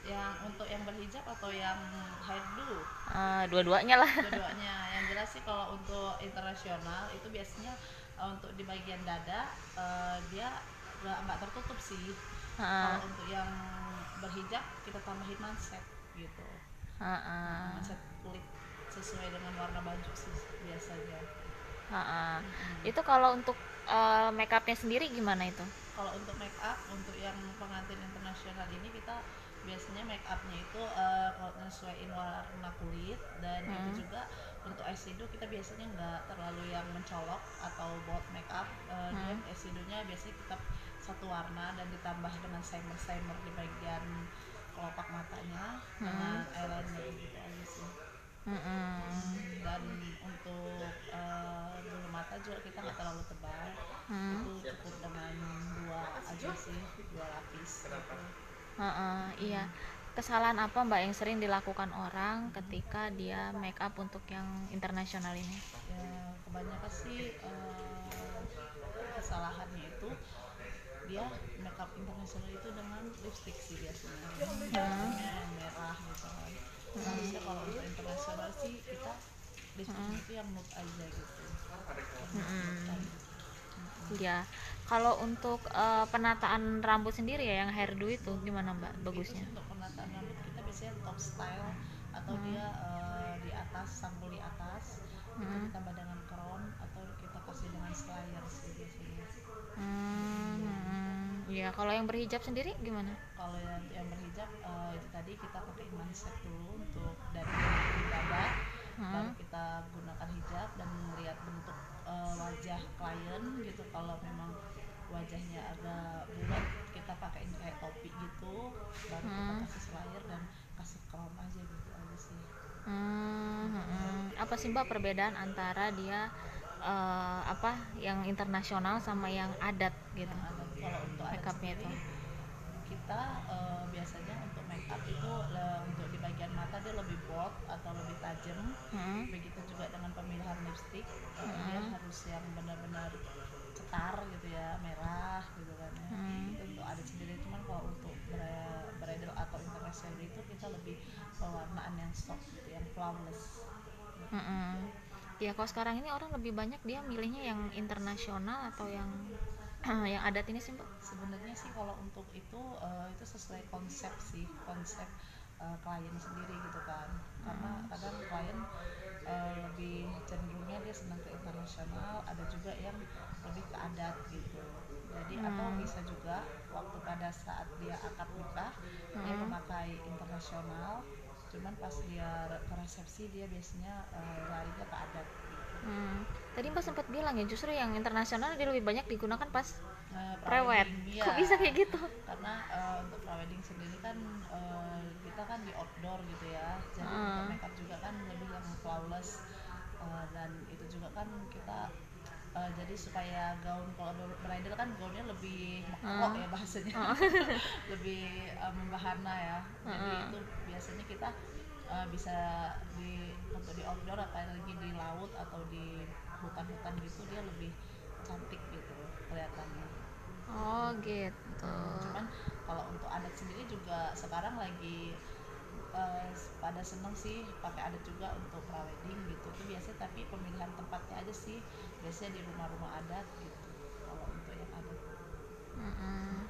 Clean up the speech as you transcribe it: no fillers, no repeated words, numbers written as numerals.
Yang untuk yang berhijab atau yang hairdo? Dua-duanya lah. Dua-duanya. Yang jelas sih kalau untuk internasional itu biasanya untuk di bagian dada dia nggak tertutup sih. Kalau Heeh. untuk yang berhijab kita tambahin manset gitu. Heeh. Manset kulit sesuai dengan warna baju sih biasanya. Heeh. Mm-mm. Itu kalau untuk make upnya sendiri gimana itu? Kalau untuk make up untuk yang pengantin internasional ini kita biasanya make upnya itu kalau nyesuaiin warna kulit, dan Hmm. itu juga untuk eyeshadow kita biasanya nggak terlalu yang mencolok atau buat make up. Dia Hmm. eyeshadownya biasanya tetap satu warna dan ditambah dengan shimmer di bagian kelopak matanya Hmm. dengan eyeliner gitu aja sih. Hmm. Dan untuk bulu mata juga kita nggak terlalu tebal, Hmm. itu cukup dengan dua aja sih, dua lapis gitu. Heeh, iya. Mm-mm. Kesalahan apa Mbak yang sering dilakukan orang ketika dia make up untuk yang internasional ini? Ya kebanyakan sih kesalahannya itu dia makeup internasional itu dengan lipstick sih biasanya, Hmm. lipstiknya yang merah gitu kan. Harusnya kalau untuk internasional sih kita lipstiknya Hmm. itu yang nude aja gitu, yang nude Hmm. tadi. Mm-mm. Iya. Kalau untuk penataan rambut sendiri ya yang hairdo itu gimana Mbak Itu bagusnya? sih untuk penataan rambut kita biasanya top style atau Hmm. dia di atas, sanggul di atas itu Hmm. ditambah dengan crown atau kita kasih dengan slayer sih biasanya. Hmm. Mm-mm. Hmm. Iya, kalau yang berhijab sendiri gimana? Kalau yang berhijab itu tadi kita pakai manset dulu untuk dari di dada, baru Hmm. kita gunakan hijab dan melihat bentuk wajah klien gitu. Kalau memang wajahnya agak bulat kita pakein kayak topi gitu, baru kita Hmm. kasih slayer dan kasih crown aja gitu aja sih. Hmm. Mm-mm. Hmm. Apa sih Mbak perbedaan antara dia apa yang internasional sama yang adat gitu? Yang adat, kalau untuk Make adat upnya itu. sendiri kita biasanya untuk make up itu untuk di bagian mata dia lebih bold atau lebih tajam. Hmm. Begitu juga dengan pemilihan lipstick, dia Hmm. harus yang benar-benar cetar gitu ya, merah gitu kan ya. Hmm. Itu untuk adat sendiri, cuman kalau untuk bridal atau international itu kita lebih pewarnaan yang soft gitu, yang flawless gitu. Hmm. Ya kalau sekarang ini orang lebih banyak dia milihnya yang internasional atau yang yang adat ini sih Mbak? Sebenarnya sih kalau untuk itu sesuai konsep sih, konsep klien sendiri gitu kan. Karena Hmm. kadang klien lebih cenderungnya dia senang ke internasional, ada juga yang lebih ke adat gitu. Jadi atau Hmm. bisa juga waktu pada saat dia akad nikah dia Hmm. memakai internasional, cuman pas dia ke resepsi dia biasanya larinya ke adat gitu. Hmm. Tadi Mbak sempat bilang ya justru yang internasional dia lebih banyak digunakan pas prewed. Prewedding Kok ya, bisa kayak gitu? karena untuk prewedding sendiri kan kita kan di outdoor gitu ya, jadi untuk Hmm. makeup juga kan lebih yang flawless. Dan itu juga kan kita jadi supaya gaun, kalau bridal kan gaunnya lebih mekelok Hmm. ya bahasanya, Hmm. lebih membahana ya. Jadi Hmm. itu biasanya kita bisa untuk di outdoor apalagi di laut atau di hutan-hutan gitu dia lebih cantik gitu kelihatannya. Oh gitu. Cuman kalau untuk adat sendiri juga sekarang lagi uh, pada seneng sih pakai adat juga untuk prawedding gitu. Itu biasanya tapi pemilihan tempatnya aja sih, biasanya di rumah-rumah adat gitu kalau untuk yang adat. Hmm.